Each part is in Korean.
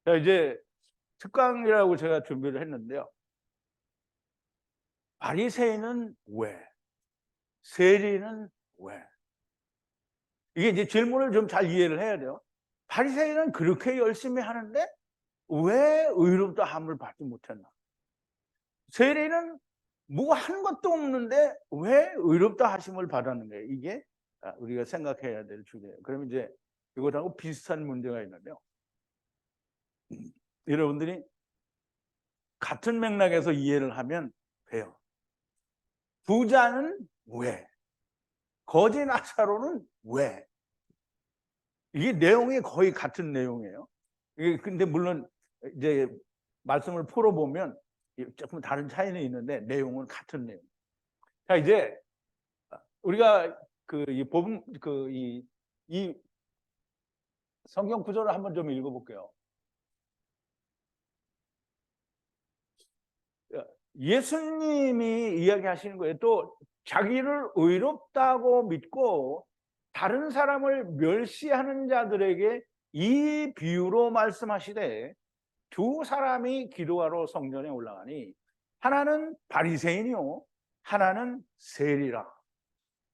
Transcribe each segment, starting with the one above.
자, 이제 특강이라고 제가 준비를 했는데요. 바리새인은 왜? 세리는 왜? 이게 이제 질문을 좀 잘 이해를 해야 돼요. 바리새인은 그렇게 열심히 하는데 왜 의롭다 함을 받지 못했나? 세리는 뭐 한 것도 없는데 왜 의롭다 하심을 받았는가? 이게 우리가 생각해야 될 주제예요. 그러면 이제 이것하고 비슷한 문제가 있는데요. 여러분들이 같은 맥락에서 이해를 하면 돼요. 부자는 왜? 거지 나사로는 왜? 이게 내용이 거의 같은 내용이에요. 근데 물론 이제 말씀을 풀어보면 조금 다른 차이는 있는데 내용은 같은 내용. 자, 이제 우리가 이 성경 구절을 한번 좀 읽어볼게요. 예수님이 이야기하시는 거예요. 또 자기를 의롭다고 믿고 다른 사람을 멸시하는 자들에게 이 비유로 말씀하시되, 두 사람이 기도하러 성전에 올라가니 하나는 바리새인이요 하나는 세리라.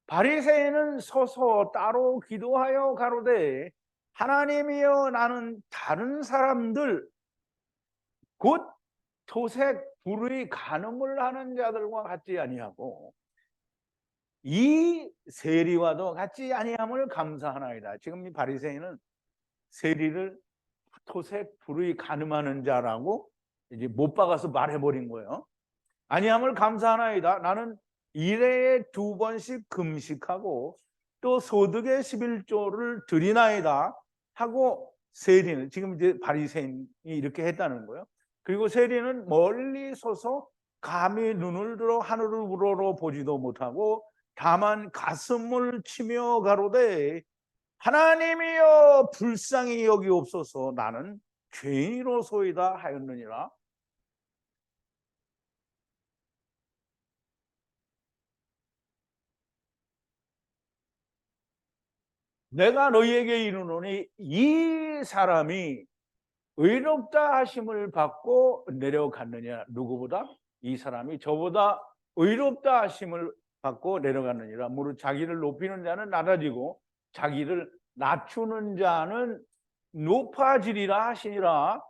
바리새인은 서서 따로 기도하여 가로되, 하나님이여, 나는 다른 사람들 곧 토색 불의 간음을 하는 자들과 같지 아니하고 이 세리와도 같지 아니함을 감사하나이다. 지금 이 바리새인은 세리를 토색 불의 간음하는 자라고 이제 못 박아서 말해버린 거예요. 아니함을 감사하나이다. 나는 일회에 2번씩 금식하고 또 소득의 11조를 드리나이다 하고, 세리는 지금 이제 바리새인이 이렇게 했다는 거예요. 그리고 세리는 멀리 서서 감히 눈을 들어 하늘을 우러러 보지도 못하고 다만 가슴을 치며 가로되, 하나님이여, 불쌍히 여기옵소서, 나는 죄인이로소이다 하였느니라. 내가 너희에게 이르노니 이 사람이 의롭다 하심을 받고 내려갔느냐? 누구보다? 이 사람이 저보다 의롭다 하심을 받고 내려갔느니라. 무릇 자기를 높이는 자는 낮아지고 자기를 낮추는 자는 높아지리라 하시니라.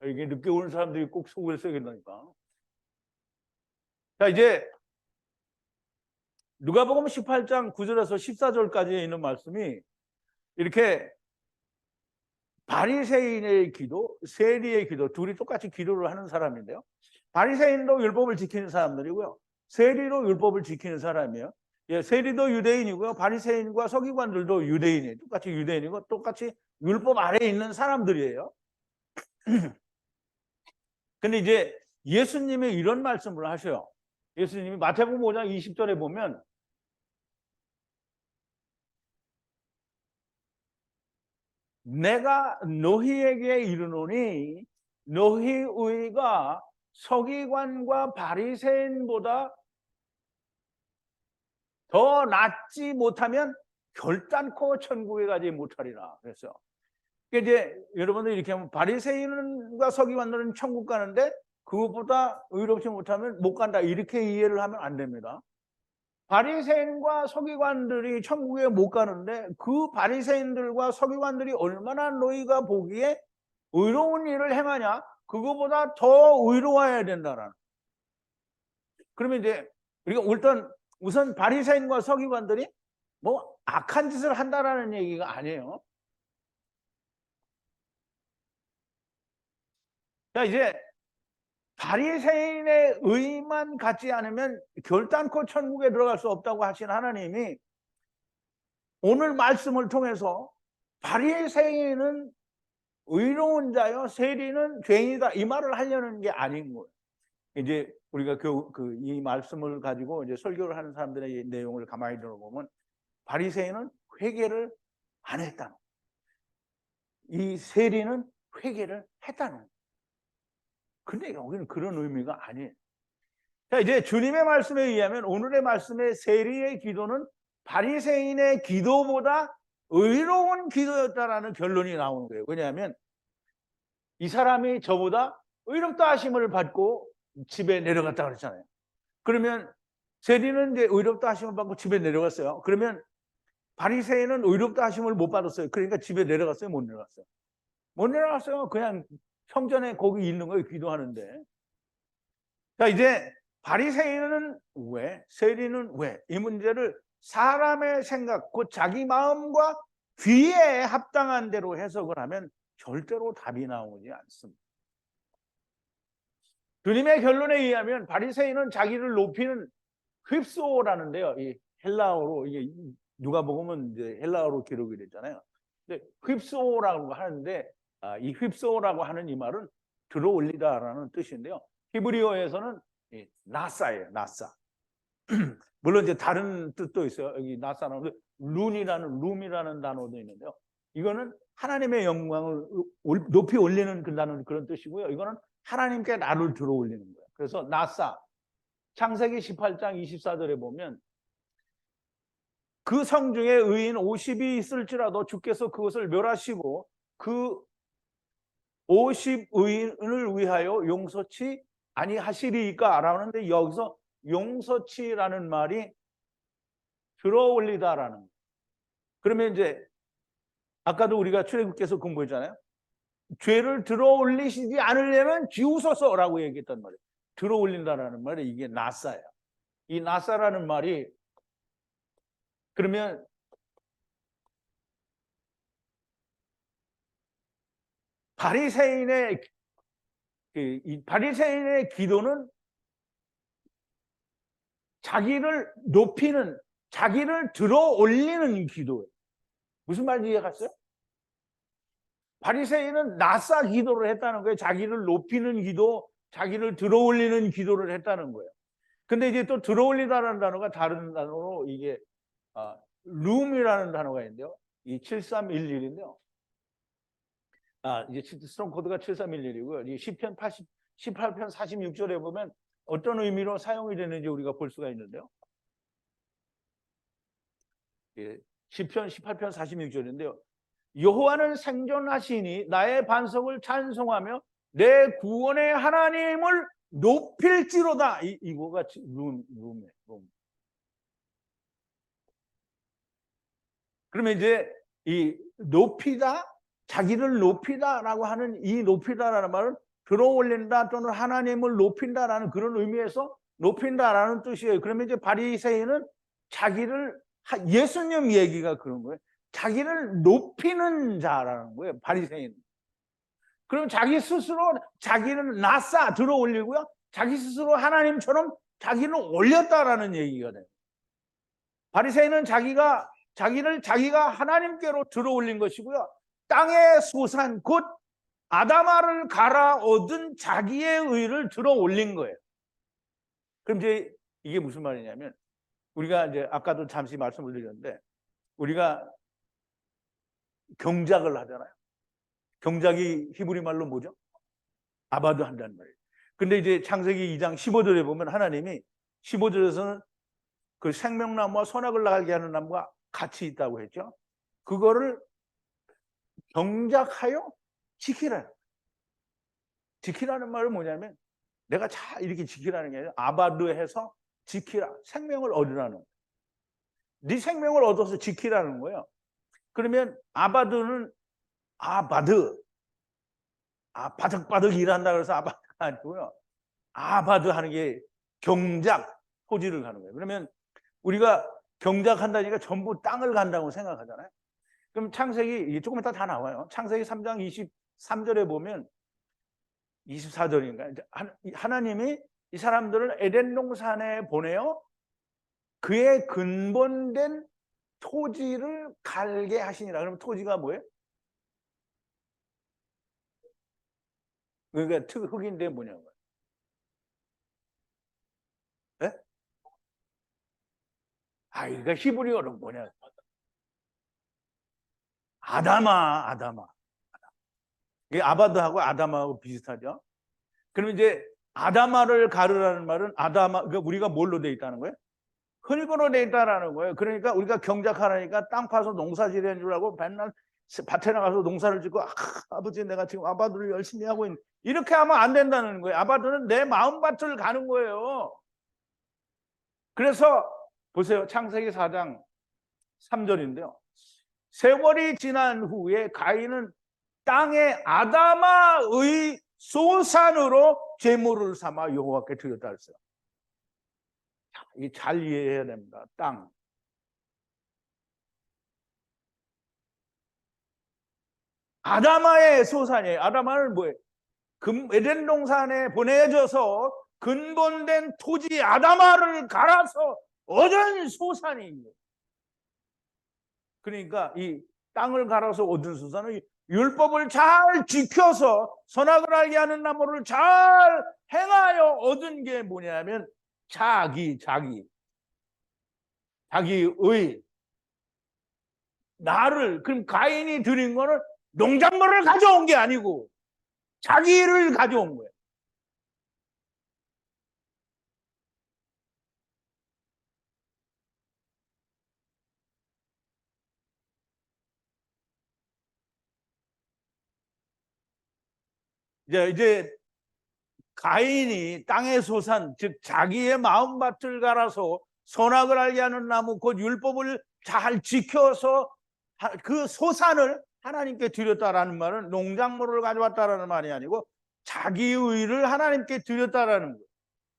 이게 늦게 오는 사람들이 꼭 속을 썩인다니까. 자, 이제 누가복음 18장 9절에서 14절까지에 있는 말씀이 이렇게 바리새인의 기도, 세리의 기도, 둘이 똑같이 기도를 하는 사람인데요. 바리새인도 율법을 지키는 사람들이고요. 세리도 율법을 지키는 사람이에요. 예, 세리도 유대인이고요. 바리새인과 서기관들도 유대인이에요. 똑같이 유대인이고 똑같이 율법 아래에 있는 사람들이에요. 근데 이제 예수님이 이런 말씀을 하셔요. 예수님이 마태복음 5장 20절에 보면 내가 너희에게 이르노니 너희 의가 서기관과 바리새인보다 더 낫지 못하면 결단코 천국에 가지 못하리라 그랬어요. 이제 여러분들 이렇게 하면 바리새인과 서기관들은 천국 가는데 그것보다 의롭지 못하면 못 간다, 이렇게 이해를 하면 안 됩니다. 바리새인과 서기관들이 천국에 못 가는데 그 바리새인들과 서기관들이 얼마나 너희가 보기에 의로운 일을 행하냐, 그거보다 더 의로워야 된다라는. 그러면 이제 우리가 우선 바리새인과 서기관들이 뭐 악한 짓을 한다라는 얘기가 아니에요. 자, 이제 바리새인의 의만 갖지 않으면 결단코 천국에 들어갈 수 없다고 하신 하나님이 오늘 말씀을 통해서 바리새인은 의로운 자요 세리는 죄인이다, 이 말을 하려는 게 아닌 거예요. 이제 우리가 이 말씀을 가지고 이제 설교를 하는 사람들의 내용을 가만히 들어보면 바리새인은 회개를 안 했다는 거예요. 이 세리는 회개를 했다는 거예요. 근데 여기는 그런 의미가 아니에요. 자, 이제 주님의 말씀에 의하면 오늘의 말씀의 세리의 기도는 바리새인의 기도보다 의로운 기도였다라는 결론이 나오는 거예요. 왜냐하면 이 사람이 저보다 의롭다 하심을 받고 집에 내려갔다 그랬잖아요. 그러면 세리는 이제 의롭다 하심을 받고 집에 내려갔어요. 그러면 바리새인은 의롭다 하심을 못 받았어요. 그러니까 집에 내려갔어요? 못 내려갔어요? 못 내려갔어요. 그냥 성전에 거기 있는 거예요. 기도하는데. 자, 이제 바리새인은 왜? 세리는 왜? 이 문제를 사람의 생각, 곧 자기 마음과 귀에 합당한 대로 해석을 하면 절대로 답이 나오지 않습니다. 주님의 결론에 의하면 바리새인은 자기를 높이는 휩소라는데요. 이 헬라어로 이게 누가복음은 이제 헬라어로 기록이 됐잖아요. 근데 휩소라고 하는데 이 휩소라고 하는 이 말은 들어올리다라는 뜻인데요. 히브리어에서는 나사예요. 나사. 물론 이제 다른 뜻도 있어요. 여기 나사는 룸이라는 단어도 있는데요. 이거는 하나님의 영광을 높이 올리는 그런 뜻이고요. 이거는 하나님께 나를 들어 올리는 거예요. 그래서 나사. 창세기 18장 24절에 보면 그 성 중에 의인 50이 있을지라도 주께서 그것을 멸하시고 그 50의인을 위하여 용서치 아니하시리까 라는데 여기서 용서치라는 말이 들어올리다라는 거예요. 그러면 이제 아까도 우리가 출애굽기에서 공부했잖아요. 죄를 들어올리시지 않으려면 지우소서라고 얘기했단 말이에요. 들어올린다라는 말이 이게 나사예요. 이 나사라는 말이 그러면 바리새인의 기도는 자기를 높이는, 자기를 들어올리는 기도예요. 무슨 말인지 이해갔어요? 바리새인은 나사 기도를 했다는 거예요. 자기를 높이는 기도, 자기를 들어올리는 기도를 했다는 거예요. 근데 이제 또 들어올리다라는 단어가 다른 단어로 이게 룸이라는 단어가 있는데요. 이 7311인데요. 이제 스트롱 코드가 7311이고요. 이 시편 18편 46절에 보면 어떤 의미로 사용이 되는지 우리가 볼 수가 있는데요. 시편 18편 46절인데요. 여호와는 생존하시니 나의 반석을 찬송하며 내 구원의 하나님을 높일지로다. 이거가 룸이에요. 그러면 이제 이 높이다, 자기를 높이다라고 하는 이 높이다라는 말은 들어올린다 또는 하나님을 높인다라는 그런 의미에서 높인다라는 뜻이에요. 그러면 이제 바리새인은 자기를 예수님 얘기가 그런 거예요. 자기를 높이는 자라는 거예요. 바리새인. 그럼 자기 스스로 자기는 나사 들어올리고요. 자기 스스로 하나님처럼 자기를 올렸다라는 얘기가 돼요. 바리새인은 자기가 하나님께로 들어올린 것이고요. 땅의 소산 곧 아담아를 갈아 얻은 자기의 의를 들어올린 거예요. 그럼 이제 이게 무슨 말이냐면 우리가 이제 아까도 잠시 말씀을 드렸는데 우리가 경작을 하잖아요. 경작이 히브리 말로 뭐죠? 아바드 한다는 말이에요. 근데 이제 창세기 2장 15절에 보면 하나님이 15절에서는 그 생명나무와 선악을 나게 하는 나무가 같이 있다고 했죠. 그거를 경작하여 지키라. 지키라는 말은 뭐냐면 내가 잘 이렇게 지키라는 게 아니라 아바드해서 지키라. 생명을 얻으라는 거예요. 네 생명을 얻어서 지키라는 거예요. 그러면 아바드는 바득바득 일한다 그래서 아바드가 아니고요. 아바드 하는 게 경작, 토지를 가는 거예요. 그러면 우리가 경작한다니까 전부 땅을 간다고 생각하잖아요. 그럼 창세기 조금 이따 다 나와요. 창세기 3장 23절에 보면 24절인가 하나님이 이 사람들을 에덴 동산에 보내어 그의 근본된 토지를 갈게 하시니라. 그러면 토지가 뭐예요? 그러니까 흑인데 뭐냐고요? 네? 그러니까 히브리어는 뭐냐? 아다마. 이게 아바드하고 아다마하고 비슷하죠? 그러면 이제 아다마를 가르라는 말은 그러니까 우리가 뭘로 돼 있다는 거예요? 흙으로 돼 있다라는 거예요. 그러니까 우리가 경작하라니까 땅 파서 농사 지내는 줄 알고 맨날 밭에 나가서 농사를 짓고 아버지 내가 지금 아바드를 열심히 하고 있는 이렇게 하면 안 된다는 거예요. 아바드는 내 마음밭을 가는 거예요. 그래서 보세요. 창세기 4장 3절인데요. 세월이 지난 후에 가인은 땅의 아담아의 소산으로 제물을 삼아 여호와께 드렸다 했어요. 이 잘 이해해야 됩니다. 땅. 아담아의 소산이에요. 아담아는 뭐예요? 에덴 동산에 보내져서 근본된 토지 아담아를 갈아서 얻은 소산이에요. 그러니까 이 땅을 갈아서 얻은 소산은 율법을 잘 지켜서 선악을 알게 하는 나무를 잘 행하여 얻은 게 뭐냐면 자기의 나를. 그럼 가인이 드린 거는 농작물을 가져온 게 아니고 자기를 가져온 거예요. 이제 가인이 땅의 소산, 즉 자기의 마음밭을 갈아서 선악을 알게 하는 나무, 곧 율법을 잘 지켜서 그 소산을 하나님께 드렸다라는 말은 농작물을 가져왔다라는 말이 아니고 자기의 의를 하나님께 드렸다라는 거예요.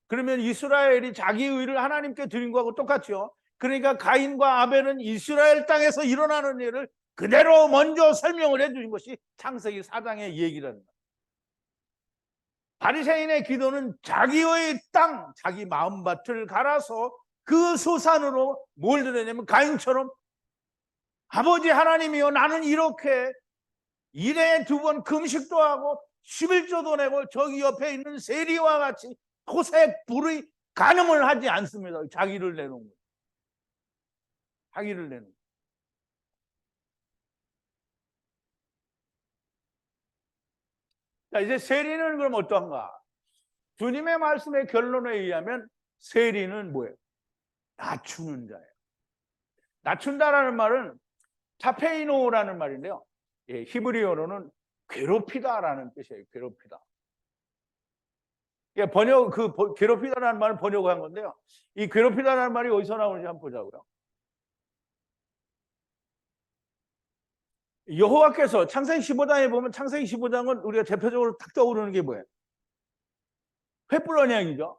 그러면 이스라엘이 자기의 의를 하나님께 드린 거하고 똑같죠. 그러니까 가인과 아벨은 이스라엘 땅에서 일어나는 일을 그대로 먼저 설명을 해주신 것이 창세기 4장의 얘기라는 거예요. 바리새인의 기도는 자기의 땅, 자기 마음밭을 갈아서 그 소산으로 뭘 드렸냐면 가인처럼 아버지 하나님이여 나는 이렇게 1년에 2번 금식도 하고 11조도 내고 저기 옆에 있는 세리와 같이 토색 불의 간음을 하지 않습니다. 자기를 내놓은 거예요. 자기를 내놓은 거예요. 자, 이제 세리는 그럼 어떠한가? 주님의 말씀의 결론에 의하면 세리는 뭐예요? 낮추는 자예요. 낮춘다라는 말은 타페이노라는 말인데요. 예, 히브리어로는 괴롭히다라는 뜻이에요. 괴롭히다. 예, 괴롭히다라는 말을 번역한 건데요. 이 괴롭히다라는 말이 어디서 나오는지 한번 보자고요. 여호와께서 창세기 15장에 보면 창세기 15장은 우리가 대표적으로 탁 떠오르는 게 뭐예요? 횃불 언약이죠.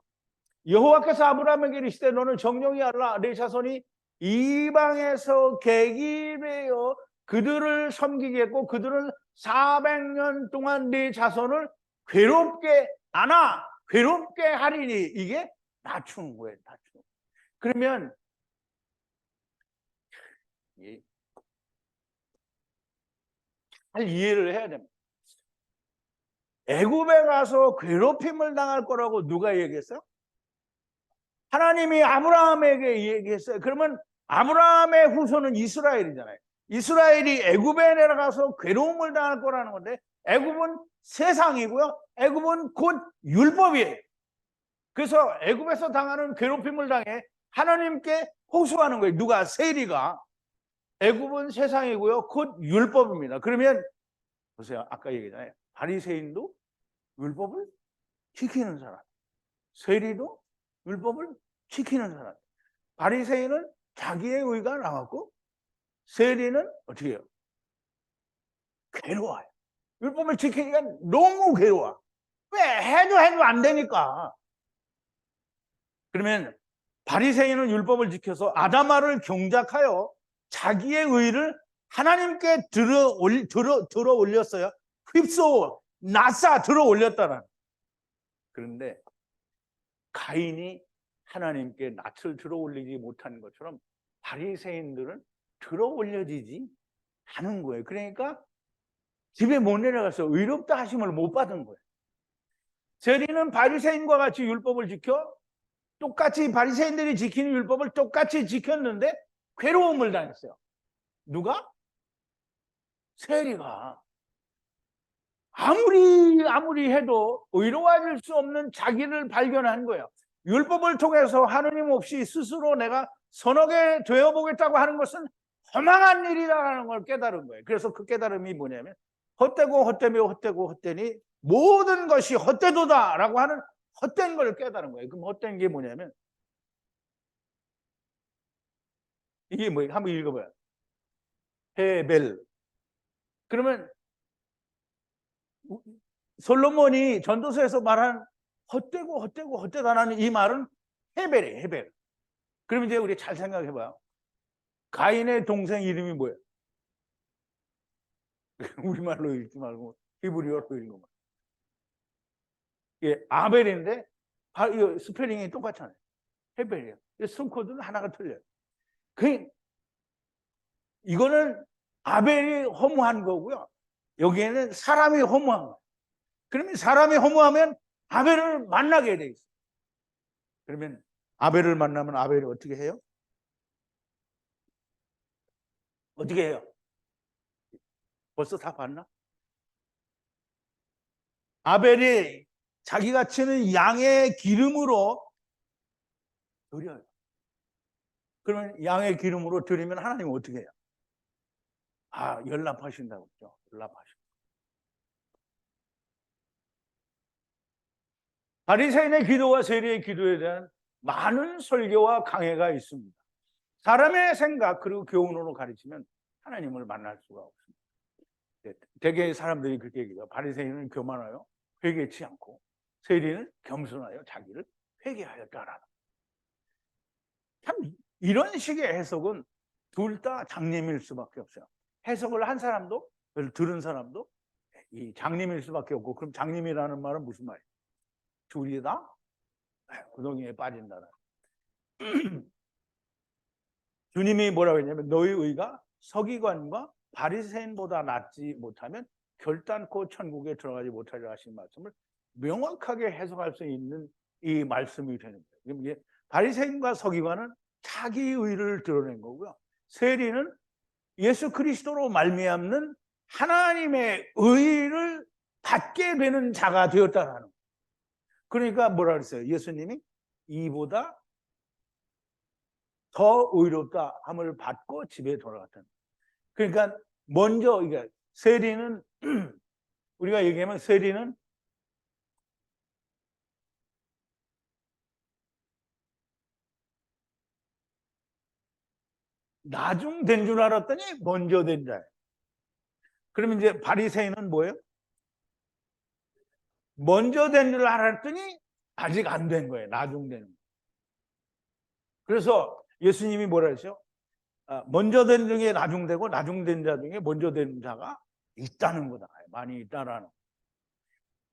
여호와께서 아브라함에게 이르시되 너는 정령이 알라 내 자손이 이방에서 계기되어 그들을 섬기겠고 그들은 400년 동안 네 자손을 괴롭게 하리니. 이게 낮추는 거예요. 낮추는. 그러면 잘 이해를 해야 됩니다. 애굽에 가서 괴롭힘을 당할 거라고 누가 얘기했어요? 하나님이 아브라함에게 얘기했어요. 그러면 아브라함의 후손은 이스라엘이잖아요. 이스라엘이 애굽에 내려가서 괴로움을 당할 거라는 건데 애굽은 세상이고요. 애굽은 곧 율법이에요. 그래서 애굽에서 당하는 괴롭힘을 당해 하나님께 호소하는 거예요. 누가? 세리가. 애굽은 세상이고요. 곧 율법입니다. 그러면 보세요. 아까 얘기했잖아요. 바리새인도 율법을 지키는 사람. 세리도 율법을 지키는 사람. 바리새인은 자기의 의가 나왔고 세리는 어떻게 해요? 괴로워요. 율법을 지키니까 너무 괴로워. 왜? 해도 안 되니까. 그러면 바리새인은 율법을 지켜서 아담아를 경작하여 자기의 의를 하나님께 들어 올렸어요. 휩소 낫사 들어 올렸다는. 그런데 가인이 하나님께 낯을 들어 올리지 못한 것처럼 바리새인들은 들어 올려지지 않은 거예요. 그러니까 집에 못 내려가서 의롭다 하심을 못 받은 거예요. 세리는 바리새인과 같이 율법을 지켜 똑같이 바리새인들이 지키는 율법을 똑같이 지켰는데 괴로움을 당했어요. 누가? 세리가. 아무리 해도 의로워질 수 없는 자기를 발견한 거예요. 율법을 통해서 하느님 없이 스스로 내가 선하게 되어보겠다고 하는 것은 허망한 일이라는 걸 깨달은 거예요. 그래서 그 깨달음이 뭐냐면 헛되고 헛되며 헛되고 헛되니 모든 것이 헛되도다라고 하는 헛된 걸 깨달은 거예요. 그럼 헛된 게 뭐냐면 이게 뭐예요? 한번 읽어봐요. 헤벨. 그러면 솔로몬이 전도서에서 말한 헛되고 헛되고 헛되다라는 이 말은 헤벨이에요. 헤벨. 그럼 이제 우리 잘 생각해봐요. 가인의 동생 이름이 뭐예요? 우리말로 읽지 말고 히브리어로 읽어봐. 예, 아벨인데 스펠링이 똑같잖아요. 헤벨이에요. 스코드는 하나가 틀려요. 이거는 아벨이 허무한 거고요. 여기에는 사람이 허무한 거예요. 그러면 사람이 허무하면 아벨을 만나게 돼 있어요. 그러면 아벨을 만나면 아벨이 어떻게 해요? 어떻게 해요? 벌써 다 봤나? 아벨이 자기가 치는 양의 기름으로 드려요. 그러면 양의 기름으로 드리면 하나님은 어떻게 해요? 아, 연락하신다고 그랬죠. 연락하신다. 바리새인의 기도와 세리의 기도에 대한 많은 설교와 강해가 있습니다. 사람의 생각 그리고 교훈으로 가르치면 하나님을 만날 수가 없습니다. 대개 사람들이 그렇게 얘기해요. 바리새인은 교만하여 회개치 않고 세리는 겸손하여 자기를 회개하였다라. 참 이런 식의 해석은 둘 다 장님일 수밖에 없어요. 해석을 한 사람도 들은 사람도 이 장님일 수밖에 없고, 그럼 장님이라는 말은 무슨 말이에요? 둘이 다 구덩이에 빠진다는. 주님이 뭐라고 했냐면 너희 의가 서기관과 바리새인보다 낫지 못하면 결단코 천국에 들어가지 못하리라 하신 말씀을 명확하게 해석할 수 있는 이 말씀이 되는 거예요. 이게 바리새인과 서기관은 자기 의를 드러낸 거고요. 세리는 예수 그리스도로 말미암는 하나님의 의를 받게 되는 자가 되었다는 거예요. 그러니까 뭐라 그랬어요? 예수님이 이보다 더 의롭다 함을 받고 집에 돌아갔다는 거예요. 그러니까 먼저 이게 세리는 우리가 얘기하면 세리는 나중 된 줄 알았더니 먼저 된 자예요. 그러면 이제 바리새인은 뭐예요? 먼저 된 줄 알았더니 아직 안 된 거예요. 나중 된 거예요. 그래서 예수님이 뭐라 했죠? 먼저 된 중에 나중 되고 나중 된 자 중에 먼저 된 자가 있다는 거다. 많이 있다라는.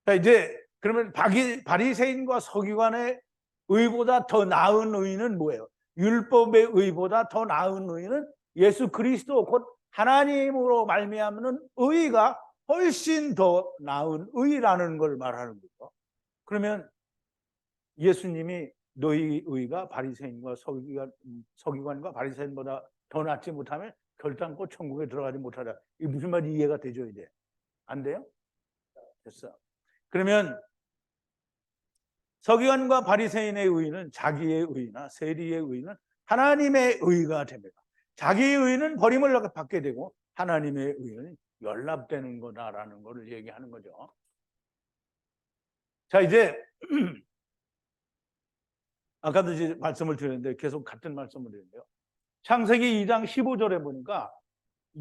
자, 이제 그러면 바리새인과 서기관의 의보다 더 나은 의는 뭐예요? 율법의 의보다 더 나은 의는 예수 그리스도 곧 하나님으로 말미암는 의가 훨씬 더 나은 의라는 걸 말하는 거죠. 그러면 예수님이 너희 의가 바리새인과 서기관과 바리새인보다 더 낫지 못하면 결단코 천국에 들어가지 못하다. 이게 무슨 말인지 이해가 되죠, 이제? 안 돼요? 됐어. 그러면 서기관과 바리새인의 의는 자기의 의나 세리의 의는 하나님의 의가 됩니다. 자기의 의는 버림을 받게 되고 하나님의 의는 연락되는 거다라는 것을 얘기하는 거죠. 자, 이제 아까도 이제 말씀을 드렸는데 계속 같은 말씀을 드렸는데요. 창세기 2장 15절에 보니까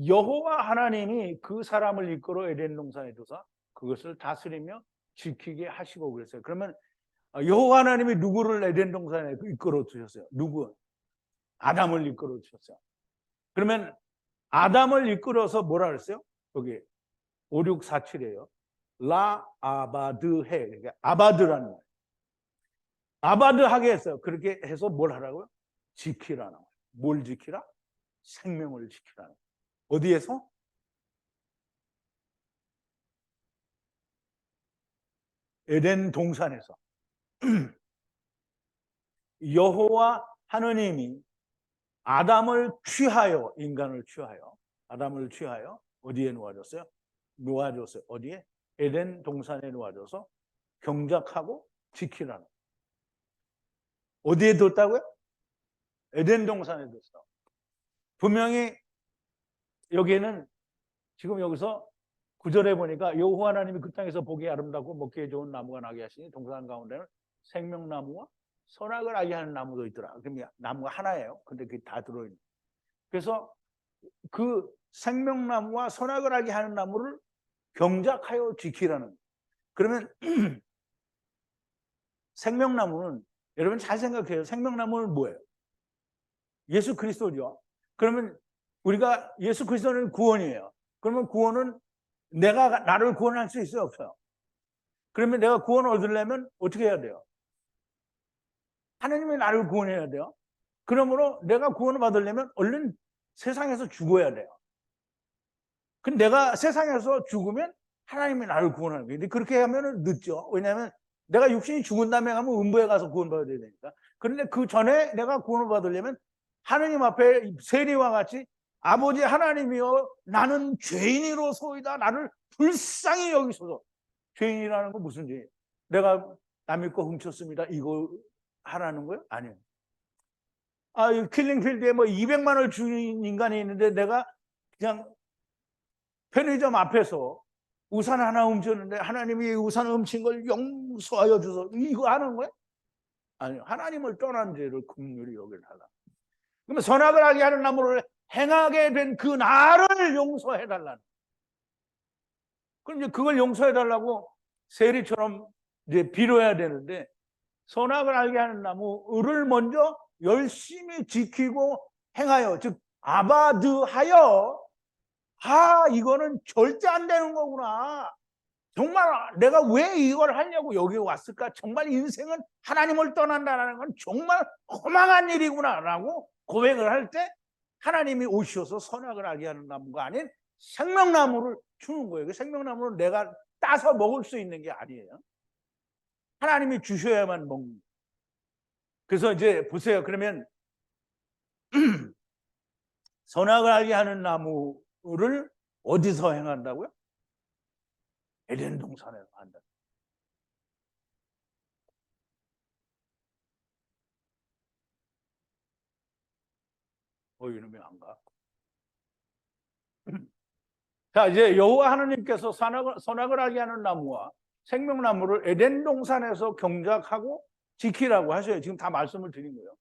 여호와 하나님이 그 사람을 이끌어 에덴 동산에 두사 그것을 다스리며 지키게 하시고 그랬어요. 그러면 여호와 하나님이 누구를 에덴 동산에 이끌어 두셨어요? 누구? 아담을 이끌어 두셨어요. 그러면 아담을 이끌어서 뭐라 그랬어요? 여기 5647이에요. 라 아바드해. 그러니까 아바드라는 거예요. 아바드 하게 했어요. 그렇게 해서 뭘 하라고요? 지키라는 거예요. 뭘 지키라? 생명을 지키라는 거예요. 어디에서? 에덴 동산에서. 여호와 하느님이 아담을 취하여, 인간을 취하여, 아담을 취하여 어디에 놓아줬어요? 놓아줬어요. 어디에? 에덴 동산에 놓아줘서 경작하고 지키라는. 어디에 뒀다고요? 에덴 동산에 됐어. 분명히 여기에는 지금 여기서 9절에 보니까 여호와 하나님이 그 땅에서 보기 아름답고 먹기에 좋은 나무가 나게 하시니 동산 가운데는 생명나무와 선악을 알게 하는 나무도 있더라. 그럼 나무가 하나예요. 근데 그게 다 들어있는. 그래서 그 생명나무와 선악을 알게 하는 나무를 경작하여 지키라는. 그러면 생명나무는 여러분 잘 생각해요. 생명나무는 뭐예요? 예수 그리스도죠. 그러면 우리가 예수 그리스도는 구원이에요. 그러면 구원은 내가 나를 구원할 수 있어요, 없어요? 그러면 내가 구원을 얻으려면 어떻게 해야 돼요? 하나님이 나를 구원해야 돼요. 그러므로 내가 구원을 받으려면 얼른 세상에서 죽어야 돼요. 근데 내가 세상에서 죽으면 하나님이 나를 구원하는 거예요. 근데 그렇게 하면 늦죠. 왜냐하면 내가 육신이 죽은 다음에 가면 음부에 가서 구원받아야 되니까. 그런데 그 전에 내가 구원을 받으려면 하나님 앞에 세리와 같이 아버지 하나님이여 나는 죄인이로소이다. 나를 불쌍히 여기소서. 죄인이라는 건 무슨 죄예요? 내가 남의 거 훔쳤습니다. 이거 하라는 거예요? 아니에요. 킬링필드에 뭐 200만 원을 준 인간이 있는데 내가 그냥 편의점 앞에서 우산 하나 훔쳤는데 하나님이 우산 훔친 걸 용서하여 주소. 이거 하는 거예요? 아니요. 하나님을 떠난 죄를 긍휼히 여겨달라. 그러면 선악을 하게 하는 나무를 행하게 된 그 나를 용서해달라는. 그럼 이제 그걸 용서해달라고 세리처럼 이제 빌어야 되는데 선악을 알게 하는 나무를 먼저 열심히 지키고 행하여, 즉 아바드하여, 이거는 절대 안 되는 거구나. 정말 내가 왜 이걸 하려고 여기 왔을까? 정말 인생은 하나님을 떠난다는 건 정말 허망한 일이구나 라고 고백을 할 때 하나님이 오셔서 선악을 알게 하는 나무가 아닌 생명나무를 주는 거예요. 그 생명나무는 내가 따서 먹을 수 있는 게 아니에요. 하나님이 주셔야만 먹는 거예요. 그래서 이제 보세요. 그러면 선악을 알게 하는 나무를 어디서 행한다고요? 에덴 동산에서 한다. 이놈이 안 가. 자, 이제 여호와 하나님께서 선악을 알게 하는 나무와 생명나무를 에덴 동산에서 경작하고 지키라고 하셔요. 지금 다 말씀을 드린 거예요.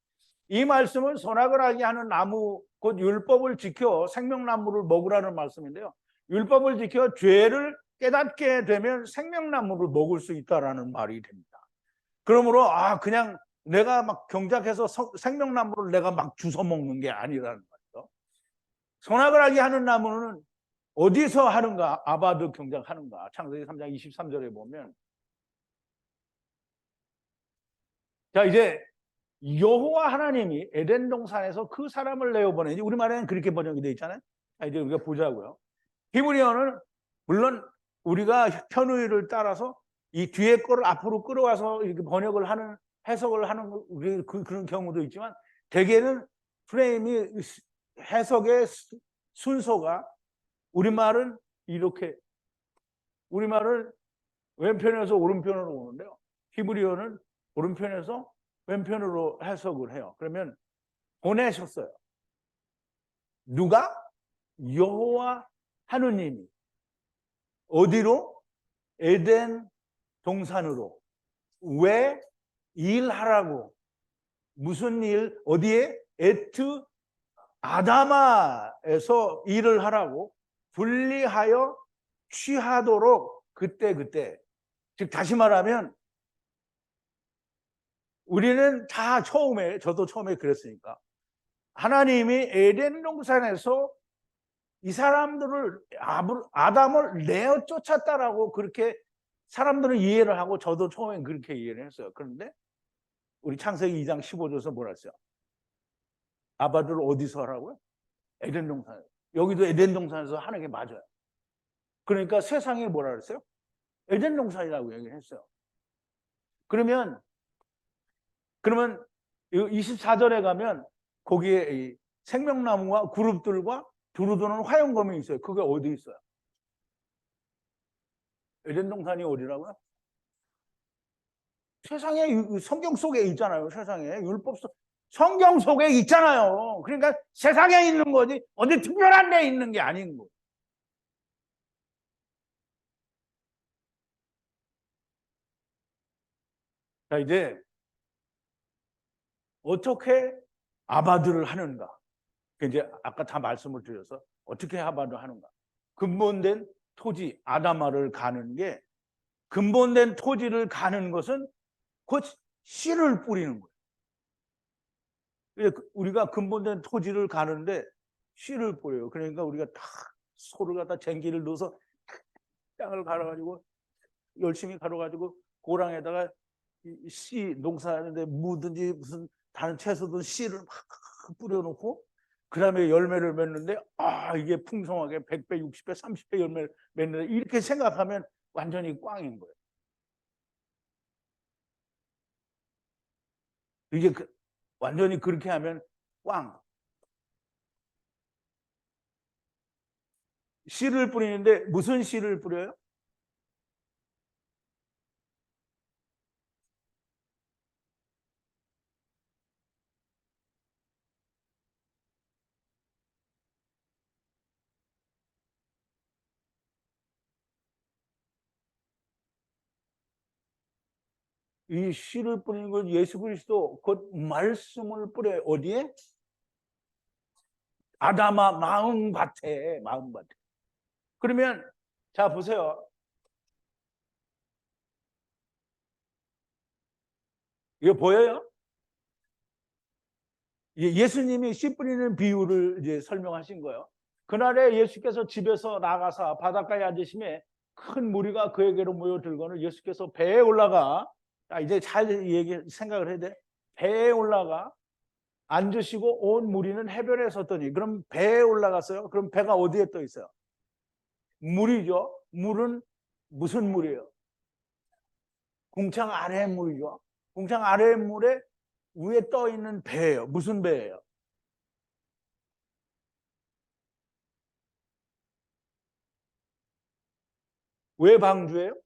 이 말씀은 선악을 알게 하는 나무, 곧 율법을 지켜 생명나무를 먹으라는 말씀인데요. 율법을 지켜 죄를 깨닫게 되면 생명나무를 먹을 수 있다라는 말이 됩니다. 그러므로 그냥 내가 막 경작해서 생명나무를 내가 막 주워 먹는 게 아니라는 거죠. 선악을 알게 하는 나무는 어디서 하는가? 아바드 경작하는가? 창세기 3장 23절에 보면, 자, 이제 여호와 하나님이 에덴 동산에서 그 사람을 내어보내니, 우리말에는 그렇게 번역이 되어 있잖아요. 자, 이제 우리가 보자고요. 히브리어는 물론 우리가 편의를 따라서 이 뒤에 거를 앞으로 끌어와서 이렇게 번역을 하는, 해석을 하는 그런 경우도 있지만, 대개는 프레임이, 해석의 순서가 우리말은 이렇게, 우리말은 왼편에서 오른편으로 오는데요. 히브리어는 오른편에서 왼편으로 해석을 해요. 그러면 보내셨어요. 누가? 여호와 하느님이. 어디로? 에덴 동산으로. 왜? 일하라고. 무슨 일? 어디에? 에트 아다마에서 일을 하라고 분리하여 취하도록 그때. 즉 다시 말하면 우리는 다 처음에, 저도 처음에 그랬으니까, 하나님이 에덴 동산에서 이 사람들을, 아담을 내어 쫓았다라고 그렇게 사람들은 이해를 하고 저도 처음엔 그렇게 이해를 했어요. 그런데 우리 창세기 2장 15절에서 뭐라 했어요? 아바드를 어디서 하라고요? 에덴 동산에서. 여기도 에덴 동산에서 하는 게 맞아요. 그러니까 세상에 뭐라 그랬어요? 에덴 동산이라고 얘기를 했어요. 그러면 24절에 가면 거기에 생명나무와 그룹들과 두루두는 화용검이 있어요. 그게 어디 있어요? 에덴 동산이 어디라고요? 세상에, 성경 속에 있잖아요. 세상에 율법 속, 성경 속에 있잖아요. 그러니까 세상에 있는 거지 어디 특별한 데 있는 게 아닌 거예요. 자, 이제 어떻게 아바드를 하는가? 이제 아까 다 말씀을 드려서 어떻게 아바드를 하는가? 근본된 토지 아다마를 가는 게, 근본된 토지를 가는 것은 곧 씨를 뿌리는 거예요. 우리가 근본된 토지를 가는데 씨를 뿌려요. 그러니까 우리가 다 소를 갖다 쟁기를 넣어서 땅을 갈아가지고 열심히 갈아가지고 고랑에다가 씨 농사하는데 무든지 무슨 다른 채소든 씨를 막 뿌려놓고 그 다음에 열매를 맺는데 이게 풍성하게 100배, 60배, 30배 열매를 맺는데 이렇게 생각하면 완전히 꽝인 거예요. 이게 완전히 그렇게 하면 꽝. 씨를 뿌리는데 무슨 씨를 뿌려요? 이 씨를 뿌리는 건 예수 그리스도 곧 말씀을 뿌려요. 어디에? 아담아 마음밭에, 마음밭에. 그러면 자 보세요. 이거 보여요? 예수님이 씨 뿌리는 비유를 이제 설명하신 거예요. 그날에 예수께서 집에서 나가서 바닷가에 앉으심에 큰 무리가 그에게로 모여들거늘 예수께서 배에 올라가, 이제 잘 생각을 해야 돼. 배에 올라가 앉으시고 온 무리는 해변에 섰더니, 그럼 배에 올라갔어요. 그럼 배가 어디에 떠 있어요? 물이죠. 물은 무슨 물이에요? 궁창 아래의 물이죠. 궁창 아래의 물에 위에 떠 있는 배예요. 무슨 배예요? 왜 방주예요?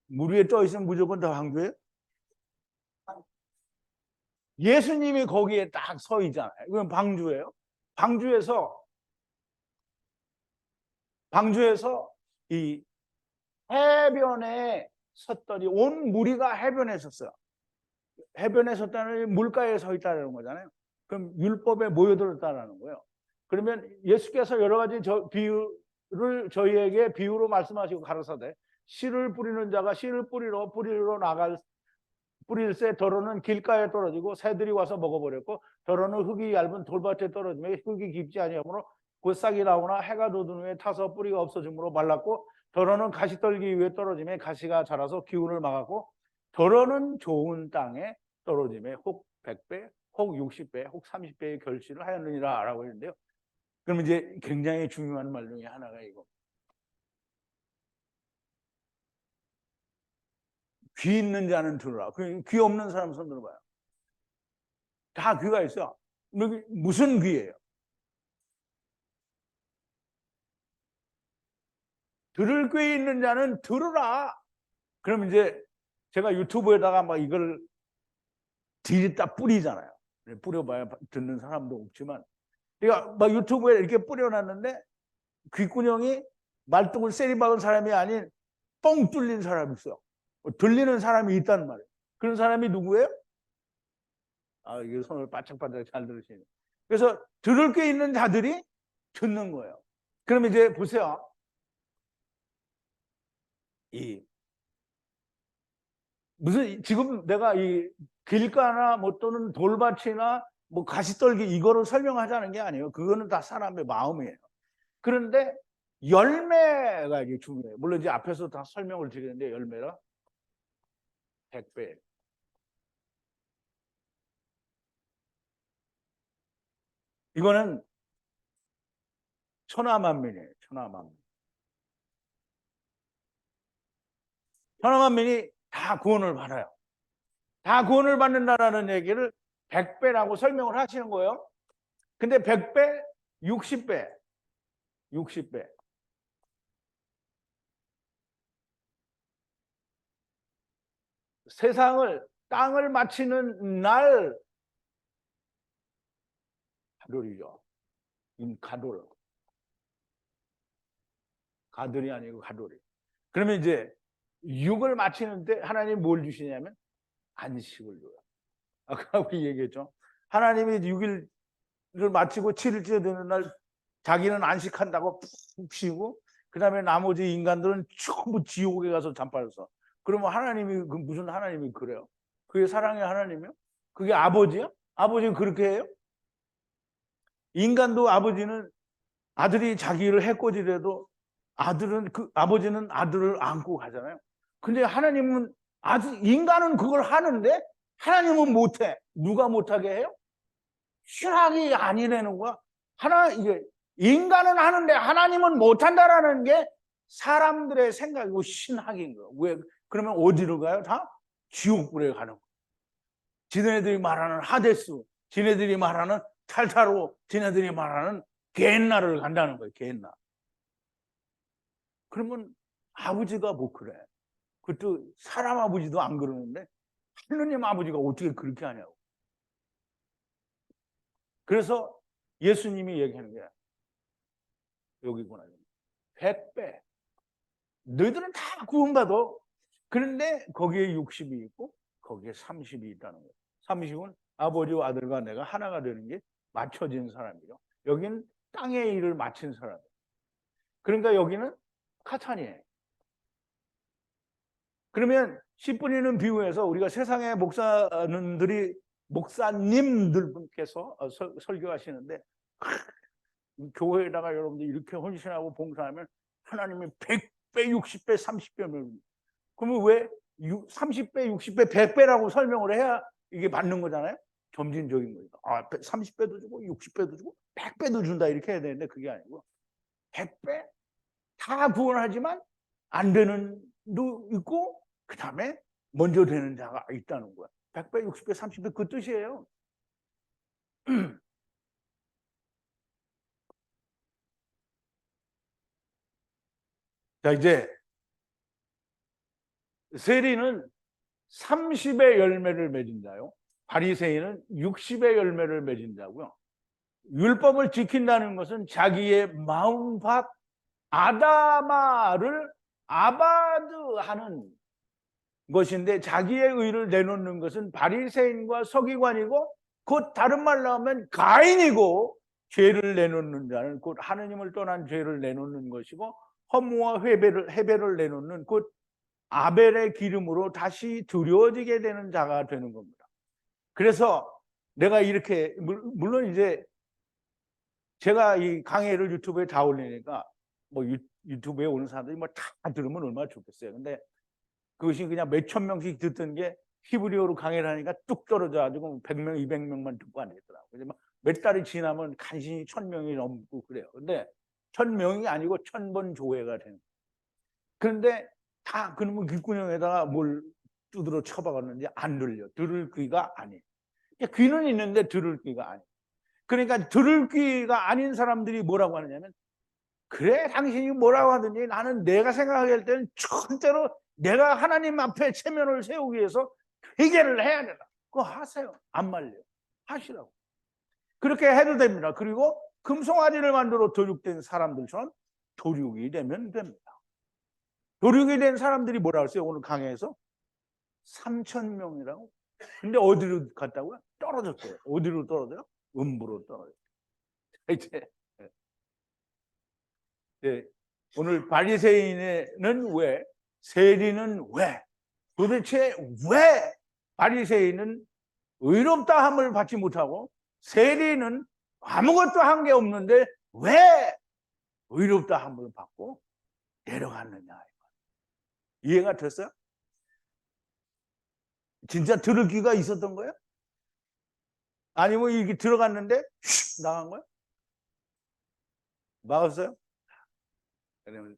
물 위에 떠 있으면 무조건 다 방주예요? 예수님이 거기에 딱 서 있잖아요. 그건 방주예요. 방주에서 방주에서 이 해변에 섰더니 온 무리가 해변에 섰어요. 해변에 섰다는 물가에 서 있다는 거잖아요. 그럼 율법에 모여들었다는 거예요. 그러면 예수께서 여러 가지 비유를 저희에게 비유로 말씀하시고 가르쳐대, 씨를 뿌리는 자가 씨를 뿌리러 나갈 뿌릴새 더러는 길가에 떨어지고 새들이 와서 먹어버렸고, 더러는 흙이 얇은 돌밭에 떨어지며 흙이 깊지 아니하므로 곧 싹이 나오나 해가 돋은 후에 타서 뿌리가 없어지므로 말랐고, 더러는 가시떨기 위에 떨어지며 가시가 자라서 기운을 막았고, 더러는 좋은 땅에 떨어지며 혹 100배, 혹 60배, 혹 30배의 결실을 하였느니라 라고 했는데요. 그럼 이제 굉장히 중요한 말 중에 하나가 이거. 귀 있는 자는 들으라. 귀 없는 사람 손 들어봐요. 다 귀가 있어. 무슨 귀예요? 들을 귀 있는 자는 들으라. 그럼 이제 제가 유튜브에다가 막 이걸 디립다 뿌리잖아요. 뿌려봐야 듣는 사람도 없지만, 그러니까 막 유튜브에 이렇게 뿌려놨는데 귓구녕이 말뚝을 세리박은 사람이 아닌 뻥 뚫린 사람이 있어요. 들리는 사람이 있단 말이에요. 그런 사람이 누구예요? 이게 손을 바짝바짝 잘 들으시네. 그래서 들을 게 있는 자들이 듣는 거예요. 그럼 이제 보세요. 무슨 지금 내가 이 길가나 뭐 또는 돌밭이나 뭐 가시떨기 이거를 설명하자는 게 아니에요. 그거는 다 사람의 마음이에요. 그런데 열매가 이게 중요해요. 물론 이제 앞에서 다 설명을 드리는데 열매가 100배. 이거는 천하만민이에요. 천하만민. 천하만민이 다 구원을 받아요. 다 구원을 받는다라는 얘기를 100배라고 설명을 하시는 거예요. 근데 100배, 60배, 60배. 세상을 땅을 마치는 날 가돌이죠. 가돌. 가돌이 아니고 가돌이. 그러면 이제 육을 마치는데 하나님 뭘 주시냐면 안식을 줘요. 아까 우리 얘기했죠. 하나님이 6일을 마치고 7일째 되는 날 자기는 안식한다고 푹 쉬고 그다음에 나머지 인간들은 전부 지옥에 가서 잠빠져서. 그러면 하나님이 무슨 하나님이 그래요? 그게 사랑의 하나님이요? 그게 아버지요? 아버지는 그렇게 해요? 인간도 아버지는 아들이 자기를 해코지돼도 아버지는 아들을 안고 가잖아요. 근데 하나님은 인간은 그걸 하는데 하나님은 못해. 누가 못하게 해요? 신학이 아니라는 거야. 이게 인간은 하는데 하나님은 못한다라는 게 사람들의 생각이고 신학인 거예요. 왜? 그러면 어디로 가요? 다 지옥불에 가는 거예요. 지네들이 말하는 하데스, 지네들이 말하는 탈타로, 지네들이 말하는 게헨나를 간다는 거예요. 게헨나. 그러면 아버지가 뭐 그래? 그것도 사람 아버지도 안 그러는데 하느님 아버지가 어떻게 그렇게 하냐고. 그래서 예수님이 얘기하는 게 여기구나. 100배. 너희들은 다 구원받아. 그런데 거기에 60이 있고 거기에 30이 있다는 거예요. 30은 아버지와 아들과 내가 하나가 되는 게 맞춰진 사람이죠. 여기는 땅의 일을 마친 사람. 그러니까 여기는 카타니에요. 그러면 씨 뿌리는 비유에서 우리가 세상의 목사님들께서 설교하시는데 교회에다가 여러분들 이렇게 헌신하고 봉사하면 하나님이 100배, 60배, 30배면 그러면 왜 30배, 60배, 100배라고 설명을 해야 이게 맞는 거잖아요. 점진적인 거니까. 30배도 주고 60배도 주고 100배도 준다 이렇게 해야 되는데 그게 아니고 100배 다 구원하지만 안 되는 도 있고 그 다음에 먼저 되는 자가 있다는 거야. 100배, 60배, 30배 그 뜻이에요. 자, 이제 세리는 30의 열매를 맺은다요. 바리새인은 60의 열매를 맺은다고요. 율법을 지킨다는 것은 자기의 마음 밖 아다마를 아바드하는 것인데 자기의 의를 내놓는 것은 바리새인과 서기관이고 곧 다른 말로 하면 가인이고 죄를 내놓는 자는 곧 하느님을 떠난 죄를 내놓는 것이고 허무와 해배를 내놓는 곧 아벨의 기름으로 다시 드려지게 되는 자가 되는 겁니다. 그래서 내가 이렇게 물론 이제 제가 이 강의를 유튜브에 다 올리니까 뭐 유튜브에 오는 사람들이 뭐 다 들으면 얼마나 좋겠어요. 근데 그것이 그냥 몇천 명씩 듣던 게 히브리어로 강의를 하니까 뚝 떨어져가지고 100명, 200명만 듣고 안 되더라고요. 몇 달이 지나면 간신히 1000명이 넘고 그래요. 근데 1000명이 아니고 1000번 조회가 되는. 그런데 다 그러면 귓구녕에다가 뭘 두드러 쳐박았는지 안 들려. 들을 귀가 아니에요. 귀는 있는데 들을 귀가 아니에요. 그러니까 들을 귀가 아닌 사람들이 뭐라고 하느냐면 그래 당신이 뭐라고 하든지 나는 내가 생각할 때는 절대로 내가 하나님 앞에 체면을 세우기 위해서 회개를 해야 된다. 그거 하세요. 안 말려요. 하시라고. 그렇게 해도 됩니다. 그리고 금송아지를 만들어 도륙된 사람들처럼 도륙이 되면 됩니다. 도륙이 된 사람들이 뭐라고 했어요? 오늘 강의에서 3,000명이라고. 근데 어디로 갔다고요? 떨어졌대요. 어디로 떨어져요? 음부로 떨어졌어요. 이제 네. 오늘 바리새인은 왜? 세리는 왜? 도대체 왜 바리새인은 의롭다 함을 받지 못하고 세리는 아무것도 한 게 없는데 왜 의롭다 함을 받고 내려갔느냐? 이해가 됐어요? 진짜 들을 귀가 있었던 거예요? 아니면 이게 들어갔는데 슉 나간 거예요? 막았어요? 그러면